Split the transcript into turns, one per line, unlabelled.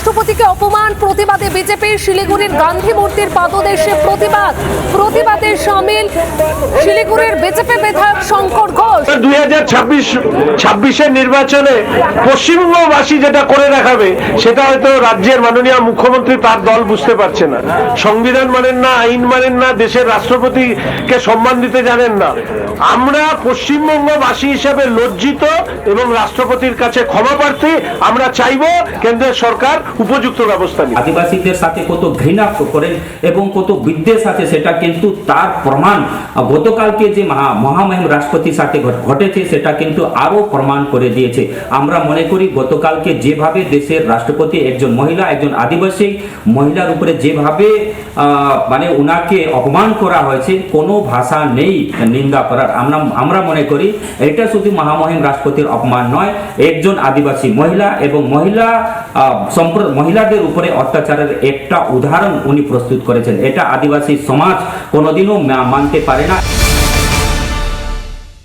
রাষ্ট্রপতিকে অপমান প্রতিবাদে বিজেপির শিলিগুড়ির গান্ধী মূর্তির পাদদেশে প্রতিবাদে সামিল শিলিগুড়ির বিজেপি বিধায়ক শঙ্কর ঘোষ।
2026-এর নির্বাচনে পশ্চিমবঙ্গবাসী যেটা করে দেখাবে সেটা হয়তো রাজ্যের মাননীয় মুখ্যমন্ত্রী তার দল বুঝতে পারছে না। সংবিধান মানেন না, আইন মানেন না, দেশের রাষ্ট্রপতিকে সম্মান দিতে জানেন না। আমরা পশ্চিমবঙ্গবাসী হিসেবে লজ্জিত এবং রাষ্ট্রপতির কাছে ক্ষমা প্রার্থী। আমরা চাইবো কেন্দ্রের সরকার উপযুক্ত ব্যবস্থা নিয়ে।
আদিবাসীদের সাথে কত ঘৃণা করেন এবং কত বিদ্বেষ আছে সেটা কিন্তু তার প্রমাণ গতকালকে যে মহামহিম রাষ্ট্রপতির সাথে ঘটেছে সেটা কিন্তু আরো প্রমাণ করে দিয়েছে। আমরা মনে করি গতকালকে যেভাবে দেশের রাষ্ট্রপতি একজন মহিলা, একজন আদিবাসী মহিলার উপরে যেভাবে মানে উনাকে অপমান করা হয়েছে, কোনো ভাষা নেই নিন্দা করার। আমরা মনে করি এটা শুধু মহামহিম রাষ্ট্রপতির অপমান নয়, একজন আদিবাসী মহিলা এবং মহিলাদের উপরে অত্যাচারের একটা উদাহরণ উনি প্রস্তুত করেছেন। এটা আদিবাসী সমাজ কোনোদিনও মানতে পারে না।